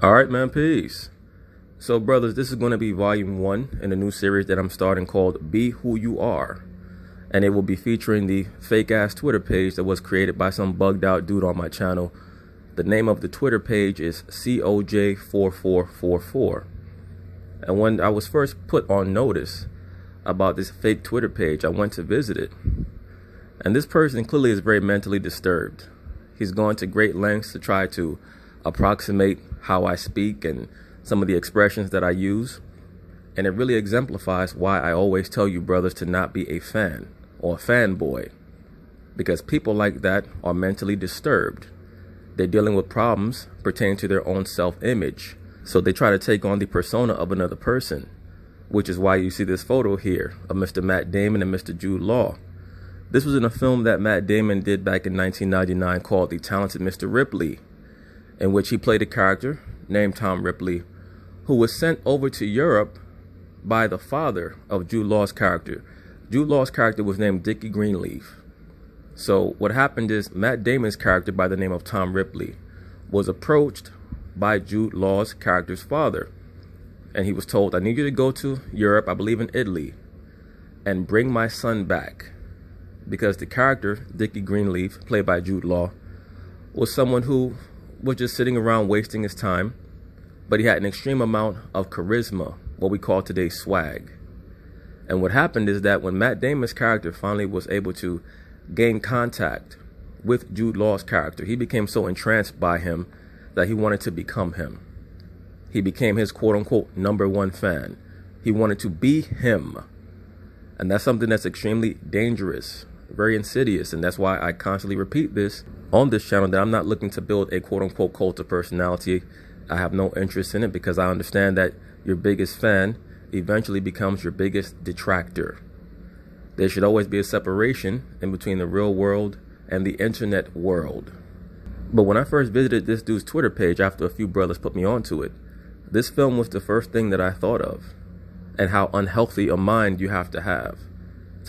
All right, man, peace. So, brothers, this is going to be volume 1 in a new series that I'm starting called Be Who You Are. And it will be featuring the fake-ass Twitter page that was created by some bugged-out dude on my channel. The name of the Twitter page is ChroniclesofJudah144. And when I was first put on notice about this fake Twitter page, I went to visit it. And this person clearly is very mentally disturbed. He's gone to great lengths to try to approximate how I speak and some of the expressions that I use. And it really exemplifies why I always tell you brothers to not be a fan or a fanboy. Because people like that are mentally disturbed. They're dealing with problems pertaining to their own self-image. So they try to take on the persona of another person. Which is why you see this photo here of Mr. Matt Damon and Mr. Jude Law. This was in a film that Matt Damon did back in 1999 called The Talented Mr. Ripley, in which he played a character named Tom Ripley, who was sent over to Europe by the father of Jude Law's character. Jude Law's character was named Dickie Greenleaf. So what happened is Matt Damon's character by the name of Tom Ripley was approached by Jude Law's character's father. And he was told, I need you to go to Europe, I believe in Italy, and bring my son back. Because the character, Dickie Greenleaf, played by Jude Law, was someone who was just sitting around wasting his time, but he had an extreme amount of charisma, what we call today swag. And what happened is that when Matt Damon's character finally was able to gain contact with Jude Law's character, he became so entranced by him that he wanted to become him. He became his quote-unquote #1 fan. He wanted to be him. And that's something that's extremely dangerous, very insidious, and that's why I constantly repeat this on this channel, that I'm not looking to build a quote-unquote cult of personality. I have no interest in it because I understand that your biggest fan eventually becomes your biggest detractor. There should always be a separation in between the real world and the internet world. But when I first visited this dude's Twitter page after a few brothers put me onto it, this film was the first thing that I thought of, and how unhealthy a mind you have to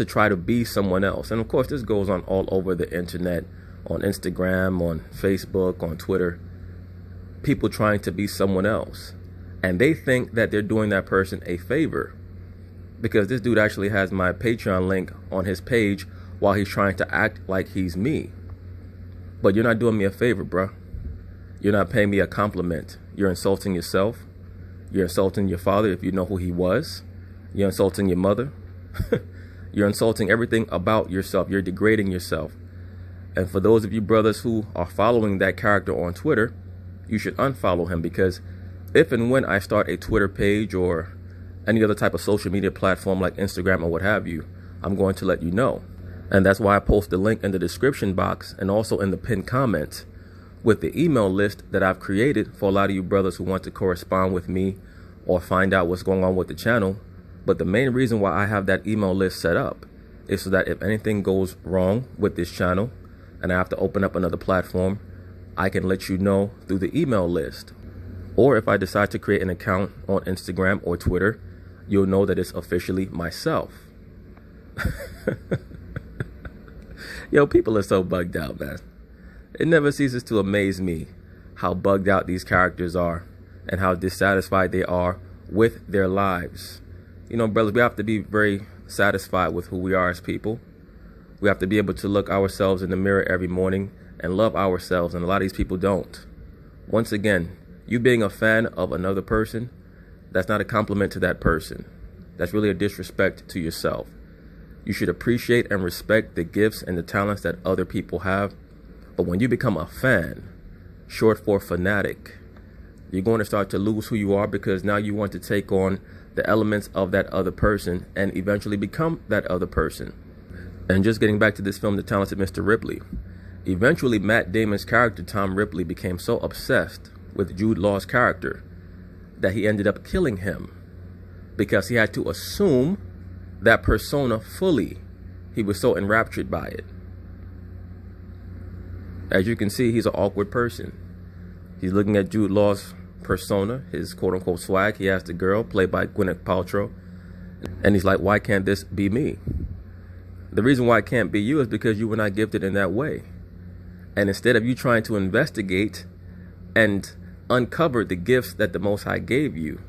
try to be someone else. And of course, this goes on all over the internet, on Instagram, on Facebook, on Twitter. People trying to be someone else. And they think that they're doing that person a favor. Because this dude actually has my Patreon link on his page while he's trying to act like he's me. But you're not doing me a favor, bruh. You're not paying me a compliment. You're insulting yourself. You're insulting your father if you know who he was. You're insulting your mother. You're insulting everything about yourself. You're degrading yourself. And for those of you brothers who are following that character on Twitter, you should unfollow him, because if and when I start a Twitter page or any other type of social media platform like Instagram or what have you, I'm going to let you know. And that's why I post the link in the description box and also in the pinned comment with the email list that I've created for a lot of you brothers who want to correspond with me or find out what's going on with the channel. But the main reason why I have that email list set up is so that if anything goes wrong with this channel and I have to open up another platform, I can let you know through the email list. Or if I decide to create an account on Instagram or Twitter, you'll know that it's officially myself. Yo, people are so bugged out, man. It never ceases to amaze me how bugged out these characters are and how dissatisfied they are with their lives. You know, brothers, we have to be very satisfied with who we are as people. We have to be able to look ourselves in the mirror every morning and love ourselves, and a lot of these people don't. Once again, you being a fan of another person, that's not a compliment to that person. That's really a disrespect to yourself. You should appreciate and respect the gifts and the talents that other people have. But when you become a fan, short for fanatic, you're going to start to lose who you are, because now you want to take on the elements of that other person and eventually become that other person. And just getting back to this film, The Talented Mr. Ripley, eventually Matt Damon's character, Tom Ripley, became so obsessed with Jude Law's character that he ended up killing him, because he had to assume that persona fully. He was so enraptured by it. As you can see, he's an awkward person. He's looking at Jude Law's persona, his quote-unquote swag. He has the girl, played by Gwyneth Paltrow, and he's like, why can't this be me? The reason why it can't be you is because you were not gifted in that way. And instead of you trying to investigate and uncovered the gifts that the Most High gave you,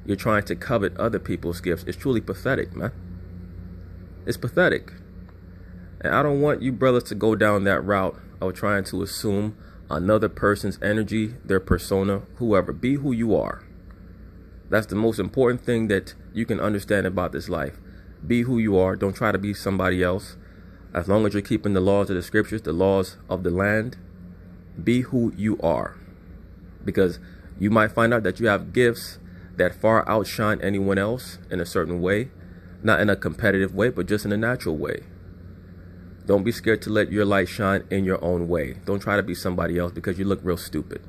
you're trying to covet other people's gifts. It's truly pathetic, man. It's pathetic. And I don't want you brothers to go down that route of trying to assume another person's energy, their persona, whoever. Be who you are. That's the most important thing that you can understand about this life. Be who you are. Don't try to be somebody else. As long as you're keeping the laws of the scriptures, the laws of the land, be who you are. Because you might find out that you have gifts that far outshine anyone else in a certain way. Not in a competitive way, but just in a natural way. Don't be scared to let your light shine in your own way. Don't try to be somebody else because you look real stupid.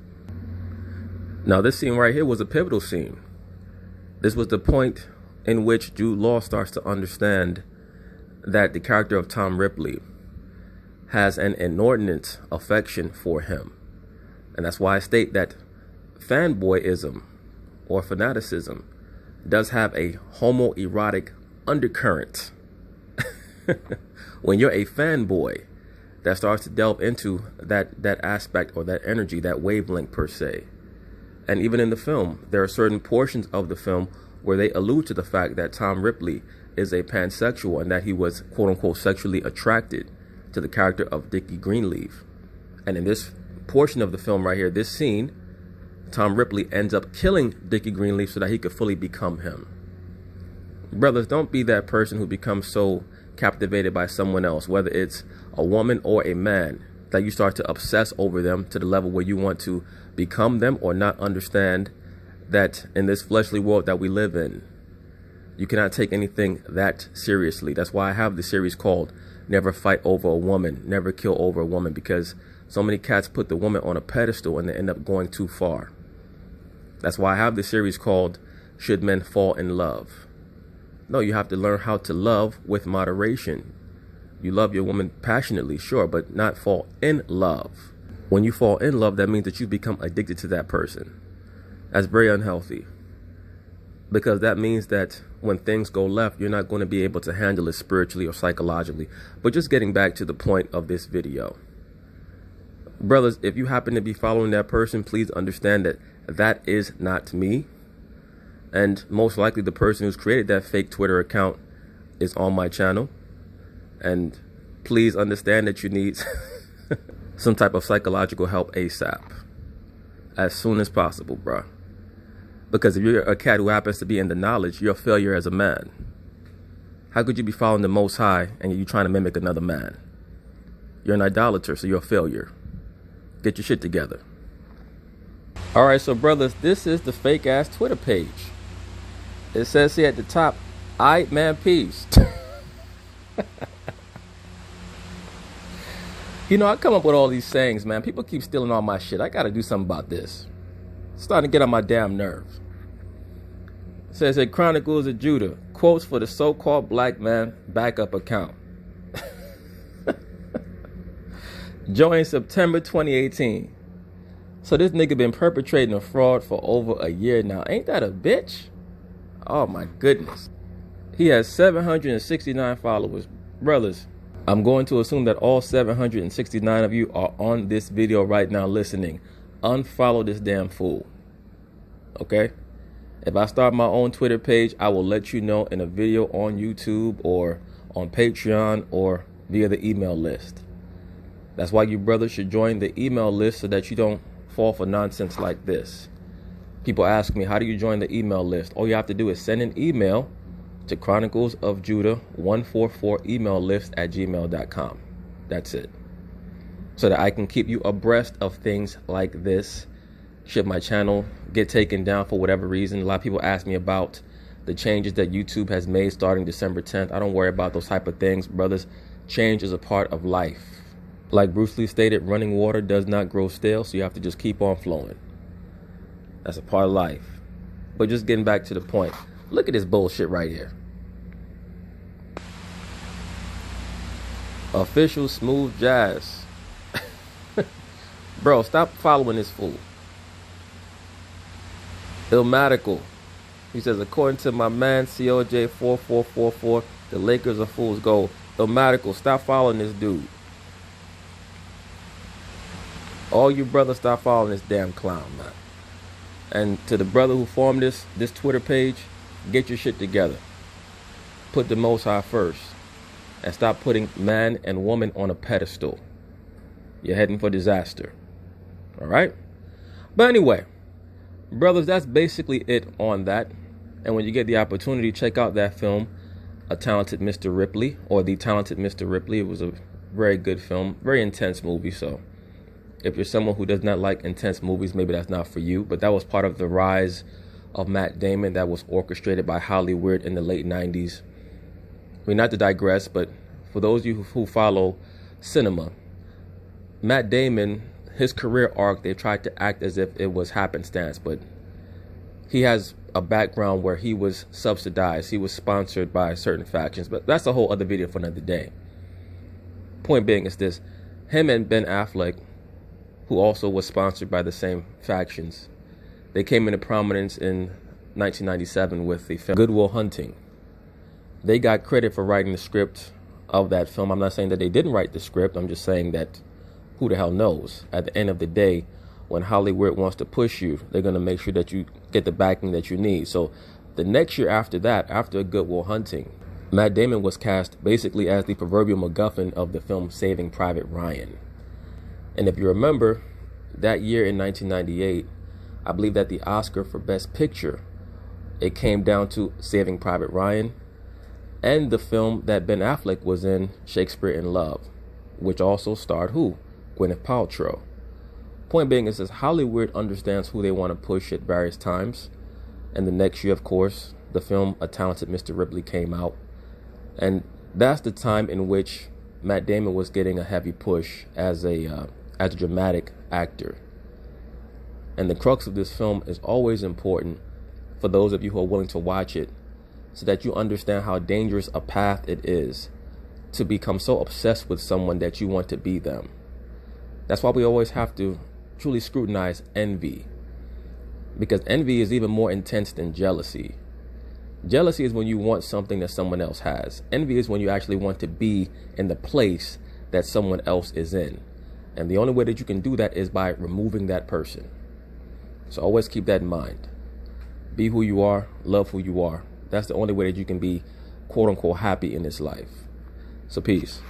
Now, this scene right here was a pivotal scene. This was the point in which Jude Law starts to understand that the character of Tom Ripley has an inordinate affection for him. And that's why I state that fanboyism or fanaticism does have a homoerotic undercurrent. When you're a fanboy that starts to delve into that aspect or that energy, that wavelength per se. And even in the film, there are certain portions of the film where they allude to the fact that Tom Ripley is a pansexual and that he was, quote unquote, sexually attracted to the character of Dickie Greenleaf. And in this portion of the film right here, this scene, Tom Ripley ends up killing Dickie Greenleaf so that he could fully become him. Brothers, don't be that person who becomes so captivated by someone else, whether it's a woman or a man, that you start to obsess over them to the level where you want to become them or not understand that in this fleshly world that we live in, you cannot take anything that seriously. That's why I have the series called Never Fight Over a Woman, Never Kill Over a Woman, because so many cats put the woman on a pedestal and they end up going too far. That's why I have the series called Should Men Fall in Love? No, you have to learn how to love with moderation. You love your woman passionately, sure, but not fall in love. When you fall in love, that means that you become addicted to that person. That's very unhealthy. Because that means that when things go left, you're not going to be able to handle it spiritually or psychologically. But just getting back to the point of this video. Brothers, if you happen to be following that person, please understand that that is not me. And most likely the person who's created that fake Twitter account is on my channel. And please understand that you need some type of psychological help ASAP. As soon as possible, bro. Because if you're a cat who happens to be in the knowledge, you're a failure as a man. How could you be following the Most High and you're trying to mimic another man? You're an idolater, so you're a failure. Get your shit together. All right, so brothers, this is the fake ass Twitter page. It says here at the top, "Aight man, peace." You know, I come up with all these sayings, man. People keep stealing all my shit. I got to do something about this. It's starting to get on my damn nerves. It says at Chronicles of Judah, quotes for the so-called black man backup account. Joined September 2018. So this nigga been perpetrating a fraud for over a year now. Ain't that a bitch? Oh my goodness. He has 769 followers. Brothers, I'm going to assume that all 769 of you are on this video right now listening. Unfollow this damn fool. Okay? If I start my own Twitter page, I will let you know in a video on YouTube or on Patreon or via the email list. That's why you brothers should join the email list so that you don't fall for nonsense like this. People ask me, how do you join the email list? All you have to do is send an email to ChroniclesofJudah144 email list at gmail.com. That's it. So that I can keep you abreast of things like this. Should my channel get taken down for whatever reason, a lot of people ask me about the changes that YouTube has made starting December 10th. I don't worry about those type of things, brothers. Change is a part of life. Like Bruce Lee stated, running water does not grow stale, so you have to just keep on flowing. That's a part of life. But just getting back to the point. Look at this bullshit right here. Official Smooth Jazz. Bro, stop following this fool. Illmatical. He says, according to my man COJ4444, the Lakers are fool's gold. Illmatical, stop following this dude. All you brothers, stop following this damn clown, man. And to the brother who formed this Twitter page, get your shit together. Put the Most High first. And stop putting man and woman on a pedestal. You're heading for disaster. Alright? But anyway, brothers, that's basically it on that. And when you get the opportunity, check out that film, A Talented Mr. Ripley, or The Talented Mr. Ripley. It was a very good film, very intense movie. So if you're someone who does not like intense movies, maybe that's not for you. But that was part of the rise of Matt Damon that was orchestrated by Hollywood in the late 90s. I mean, not to digress, but for those of you who follow cinema, Matt Damon, his career arc, they tried to act as if it was happenstance, but he has a background where he was subsidized. He was sponsored by certain factions, but that's a whole other video for another day. Point being is this: him and Ben Affleck, who also was sponsored by the same factions, they came into prominence in 1997 with the film Good Will Hunting. They got credit for writing the script of that film. I'm not saying that they didn't write the script. I'm just saying that who the hell knows? At the end of the day, when Hollywood wants to push you, they're going to make sure that you get the backing that you need. So the next year after that, after Good Will Hunting, Matt Damon was cast basically as the proverbial MacGuffin of the film Saving Private Ryan. And if you remember, that year in 1998, I believe that the Oscar for Best Picture, it came down to Saving Private Ryan and the film that Ben Affleck was in, Shakespeare in Love, which also starred who? Gwyneth Paltrow. Point being is this: Hollywood understands who they want to push at various times. And the next year, of course, the film A Talented Mr. Ripley came out. And that's the time in which Matt Damon was getting a heavy push as a dramatic actor. And the crux of this film is always important for those of you who are willing to watch it, so that you understand how dangerous a path it is to become so obsessed with someone that you want to be them. That's why we always have to truly scrutinize envy, because envy is even more intense than jealousy. Jealousy is when you want something that someone else has. Envy is when you actually want to be in the place that someone else is in. And the only way that you can do that is by removing that person. So always keep that in mind. Be who you are, love who you are. That's the only way that you can be quote unquote happy in this life. So peace.